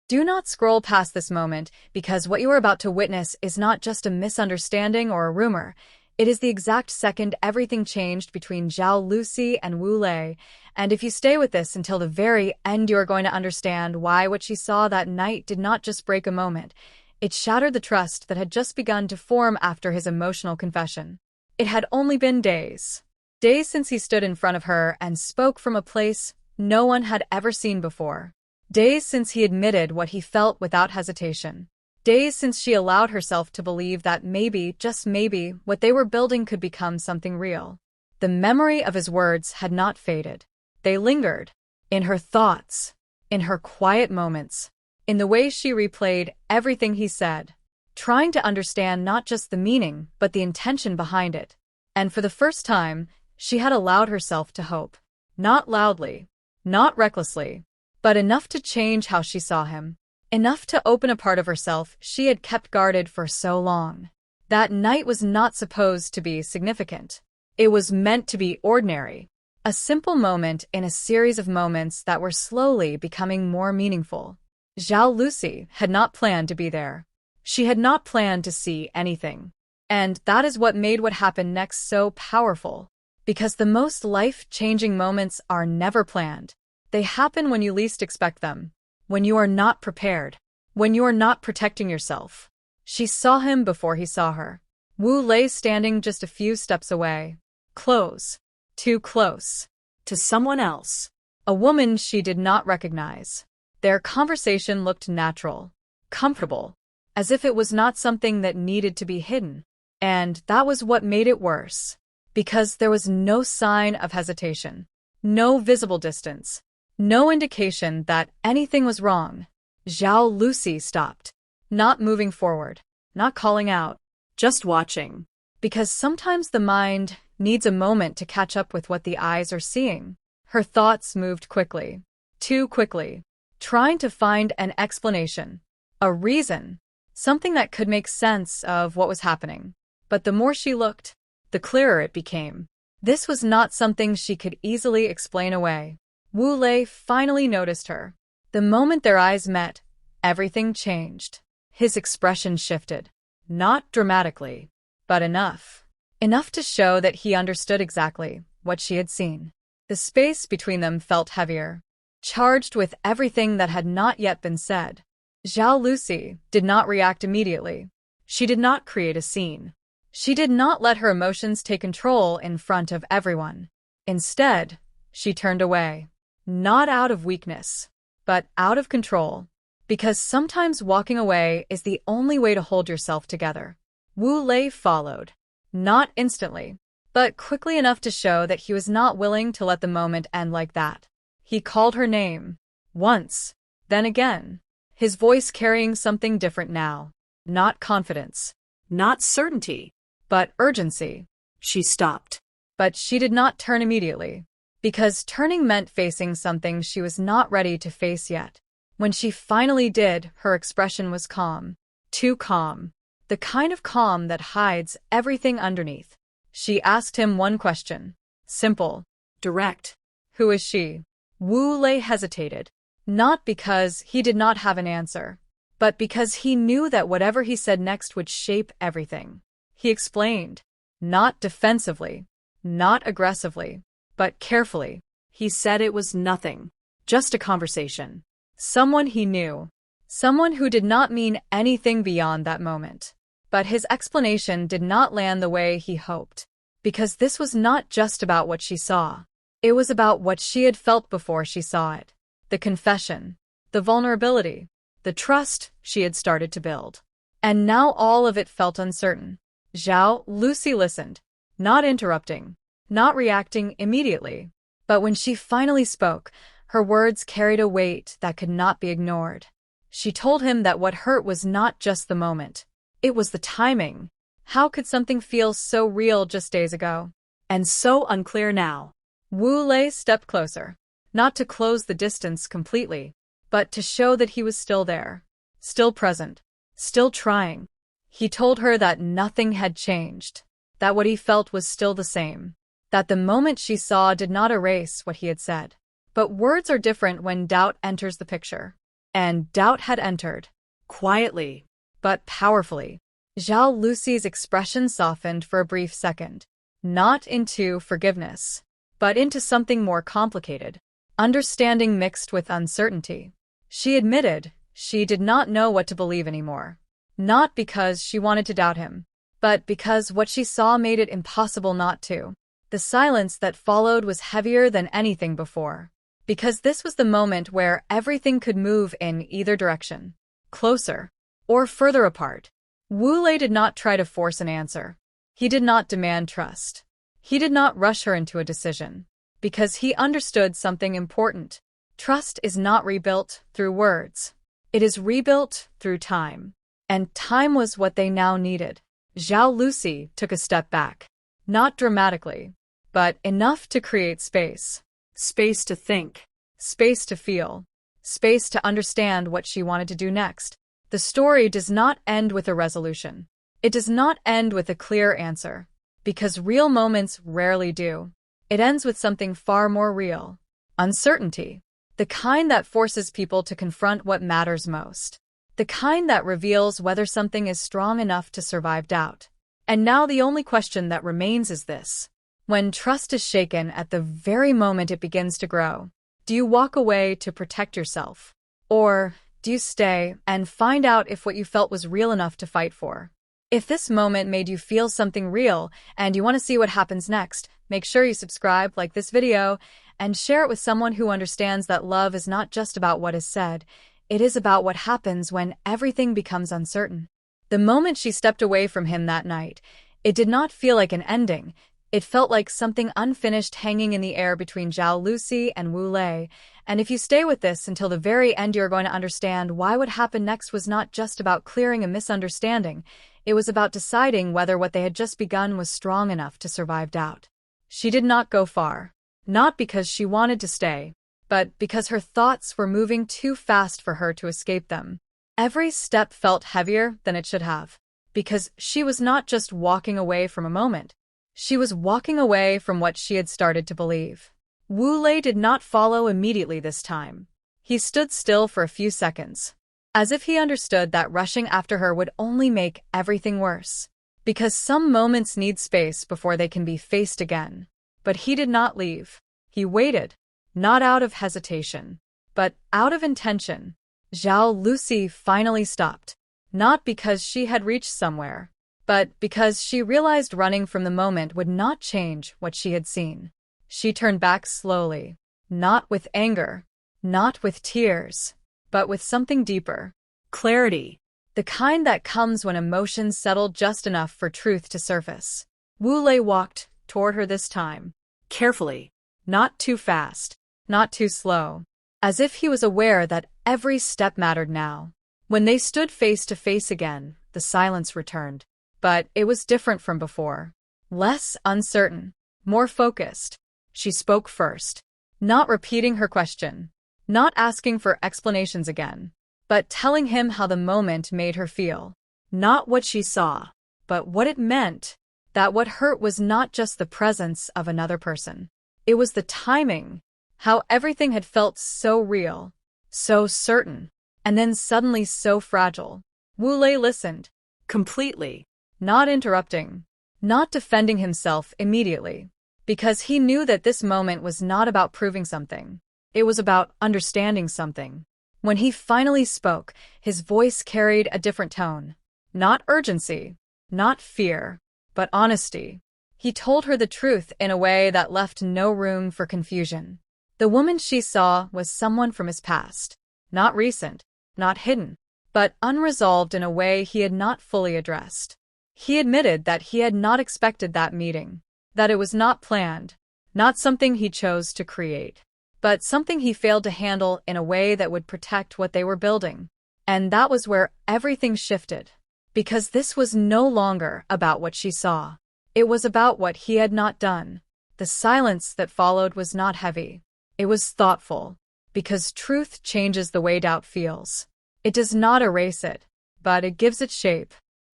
Do not scroll past this moment, because what you are about to witness is not just a misunderstanding or a rumor. It is the exact second everything changed between Zhao Lusi and Wu Lei, and if you stay with this until the very end, you are going to understand why what she saw that night did not just break a moment. It shattered the trust that had just begun to form after his emotional confession. It had only been days. Days since he stood in front of her and spoke from a place no one had ever seen before. Days since he admitted what he felt without hesitation. Days since she allowed herself to believe that maybe, just maybe, what they were building could become something real. The memory of his words had not faded. They lingered. In her thoughts. In her quiet moments. In the way she replayed everything he said. Trying to understand not just the meaning, but the intention behind it. And for the first time, she had allowed herself to hope. Not loudly. Not recklessly. But enough to change how she saw him. Enough to open a part of herself she had kept guarded for so long. That night was not supposed to be significant. It was meant to be ordinary. A simple moment in a series of moments that were slowly becoming more meaningful. Zhao Lusi had not planned to be there. She had not planned to see anything. And that is what made what happened next so powerful. Because the most life-changing moments are never planned. They happen when you least expect them. When you are not prepared. When you are not protecting yourself. She saw him before he saw her. Wu Lei standing just a few steps away. Close. Too close. To someone else. A woman she did not recognize. Their conversation looked natural. Comfortable. As if it was not something that needed to be hidden. And that was what made it worse. Because there was no sign of hesitation. No visible distance. No indication that anything was wrong. Zhao Lusi stopped. Not moving forward. Not calling out. Just watching. Because sometimes the mind needs a moment to catch up with what the eyes are seeing. Her thoughts moved quickly. Too quickly. Trying to find an explanation. A reason. Something that could make sense of what was happening. But the more she looked, the clearer it became. This was not something she could easily explain away. Wu Lei finally noticed her. The moment their eyes met, everything changed. His expression shifted. Not dramatically, but enough. Enough to show that he understood exactly what she had seen. The space between them felt heavier, charged with everything that had not yet been said. Zhao Lusi did not react immediately. She did not create a scene. She did not let her emotions take control in front of everyone. Instead, she turned away. Not out of weakness, but out of control. Because sometimes walking away is the only way to hold yourself together. Wu Lei followed. Not instantly, but quickly enough to show that he was not willing to let the moment end like that. He called her name. Once. Then again. His voice carrying something different now. Not confidence. Not certainty. But urgency. She stopped. But she did not turn immediately. Because turning meant facing something she was not ready to face yet. When she finally did, her expression was calm. Too calm. The kind of calm that hides everything underneath. She asked him one question. Simple. Direct. Who is she? Wu Lei hesitated. Not because he did not have an answer, but because he knew that whatever he said next would shape everything. He explained. Not defensively. Not aggressively. But carefully. He said it was nothing. Just a conversation. Someone he knew. Someone who did not mean anything beyond that moment. But his explanation did not land the way he hoped. Because this was not just about what she saw. It was about what she had felt before she saw it. The confession. The vulnerability. The trust she had started to build. And now all of it felt uncertain. Zhao Lusi listened. Not interrupting. Not reacting immediately. But when she finally spoke, her words carried a weight that could not be ignored. She told him that what hurt was not just the moment. It was the timing. How could something feel so real just days ago? And so unclear now? Wu Lei stepped closer. Not to close the distance completely, but to show that he was still there. Still present. Still trying. He told her that nothing had changed. That what he felt was still the same. That the moment she saw did not erase what he had said. But words are different when doubt enters the picture. and doubt had entered. Quietly, but powerfully. Zhao Lusi's expression softened for a brief second. Not into forgiveness, but into something more complicated. Understanding mixed with uncertainty. She admitted she did not know what to believe anymore. Not because she wanted to doubt him, but because what she saw made it impossible not to. The silence that followed was heavier than anything before. Because this was the moment where everything could move in either direction. Closer, or further apart. Wu Lei did not try to force an answer. He did not demand trust. He did not rush her into a decision. Because he understood something important. Trust is not rebuilt through words. It is rebuilt through time. And time was what they now needed. Zhao Lusi took a step back. Not dramatically, but enough to create space. Space to think. Space to feel. Space to understand what she wanted to do next. The story does not end with a resolution. It does not end with a clear answer. Because real moments rarely do. It ends with something far more real. Uncertainty. The kind that forces people to confront what matters most. The kind that reveals whether something is strong enough to survive doubt. And now the only question that remains is this. When trust is shaken at the very moment it begins to grow, do you walk away to protect yourself? Or do you stay and find out if what you felt was real enough to fight for? If this moment made you feel something real and you want to see what happens next, make sure you subscribe, like this video, and share it with someone who understands that love is not just about what is said. It is about what happens when everything becomes uncertain. The moment she stepped away from him that night, it did not feel like an ending. It felt like something unfinished hanging in the air between Zhao Lusi and Wu Lei. And if you stay with this until the very end, you're going to understand why what happened next was not just about clearing a misunderstanding. It was about deciding whether what they had just begun was strong enough to survive doubt. She did not go far. Not because she wanted to stay, but because her thoughts were moving too fast for her to escape them. Every step felt heavier than it should have. Because she was not just walking away from a moment. She was walking away from what she had started to believe. Wu Lei did not follow immediately this time. He stood still for a few seconds. As if he understood that rushing after her would only make everything worse. Because some moments need space before they can be faced again. But he did not leave. He waited, not out of hesitation, but out of intention. Zhao Lusi finally stopped. Not because she had reached somewhere, but because she realized running from the moment would not change what she had seen. She turned back slowly, not with anger, not with tears, but with something deeper. Clarity. The kind that comes when emotions settle just enough for truth to surface. Wu Lei walked toward her this time. Carefully. Not too fast. Not too slow. As if he was aware that every step mattered now. When they stood face to face again, the silence returned. But it was different from before. Less uncertain. More focused. She spoke first. Not repeating her question. Not asking for explanations again, but telling him how the moment made her feel. Not what she saw, but what it meant. That what hurt was not just the presence of another person. It was the timing. How everything had felt so real, so certain, and then suddenly so fragile. Wu Lei listened. Completely. Not interrupting. Not defending himself immediately. Because he knew that this moment was not about proving something. It was about understanding something. When he finally spoke, his voice carried a different tone. Not urgency, not fear, but honesty. He told her the truth in a way that left no room for confusion. The woman she saw was someone from his past. Not recent, not hidden, but unresolved in a way he had not fully addressed. He admitted that he had not expected that meeting. That it was not planned. Not something he chose to create. But something he failed to handle in a way that would protect what they were building. And that was where everything shifted. Because this was no longer about what she saw. It was about what he had not done. The silence that followed was not heavy. It was thoughtful. Because truth changes the way doubt feels. It does not erase it, but it gives it shape.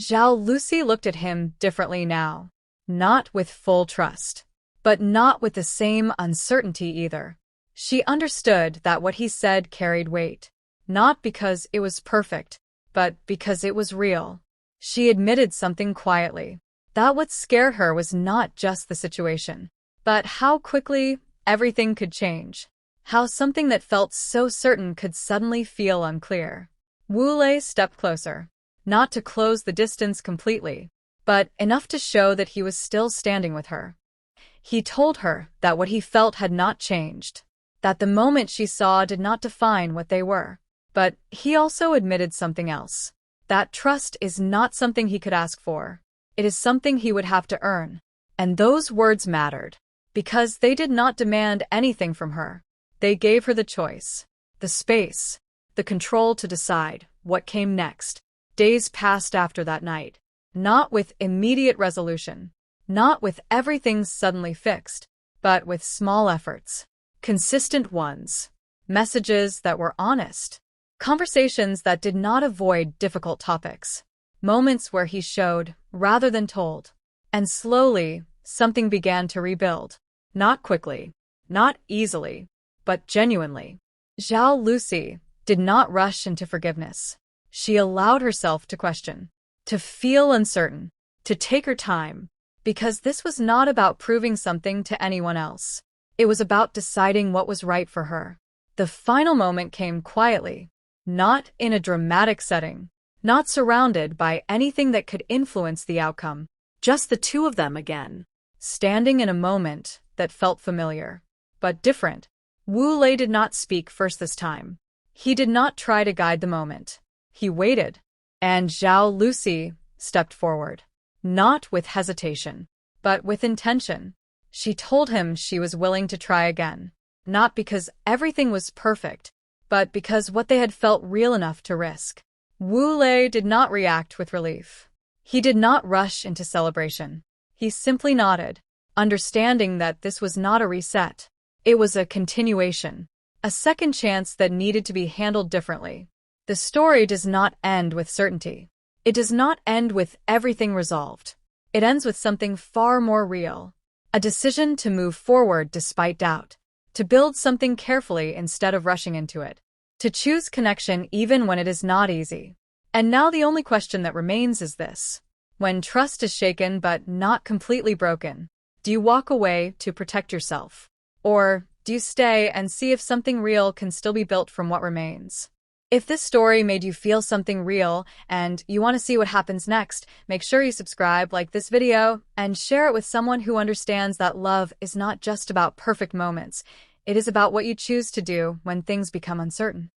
Zhao Lusi looked at him differently now. Not with full trust. But not with the same uncertainty either. She understood that what he said carried weight. Not because it was perfect, but because it was real. She admitted something quietly. That what scared her was not just the situation, but how quickly everything could change. How something that felt so certain could suddenly feel unclear. Wu Lei stepped closer, not to close the distance completely, but enough to show that he was still standing with her. He told her that what he felt had not changed, that the moment she saw did not define what they were. But he also admitted something else. That trust is not something he could ask for. It is something he would have to earn. And those words mattered, because they did not demand anything from her. They gave her the choice, the space, the control to decide what came next. Days passed after that night, not with immediate resolution, not with everything suddenly fixed, but with small efforts, consistent ones, messages that were honest, conversations that did not avoid difficult topics, moments where he showed rather than told. And slowly, something began to rebuild. Not quickly, not easily, but genuinely. Zhao Lusi did not rush into forgiveness. She allowed herself to question, to feel uncertain, to take her time, because this was not about proving something to anyone else. It was about deciding what was right for her. The final moment came quietly, not in a dramatic setting, not surrounded by anything that could influence the outcome. Just the two of them again, standing in a moment that felt familiar, but different. Wu Lei did not speak first this time. He did not try to guide the moment. He waited, and Zhao Lusi stepped forward, not with hesitation, but with intention. She told him she was willing to try again, not because everything was perfect, but because what they had felt real enough to risk. Wu Lei did not react with relief. He did not rush into celebration. He simply nodded, understanding that this was not a reset. It was a continuation, a second chance that needed to be handled differently. The story does not end with certainty. It does not end with everything resolved. It ends with something far more real. A decision to move forward despite doubt. To build something carefully instead of rushing into it. To choose connection even when it is not easy. And now the only question that remains is this. When trust is shaken but not completely broken, do you walk away to protect yourself? Or do you stay and see if something real can still be built from what remains? If this story made you feel something real and you want to see what happens next, make sure you subscribe, like this video, and share it with someone who understands that love is not just about perfect moments. It is about what you choose to do when things become uncertain.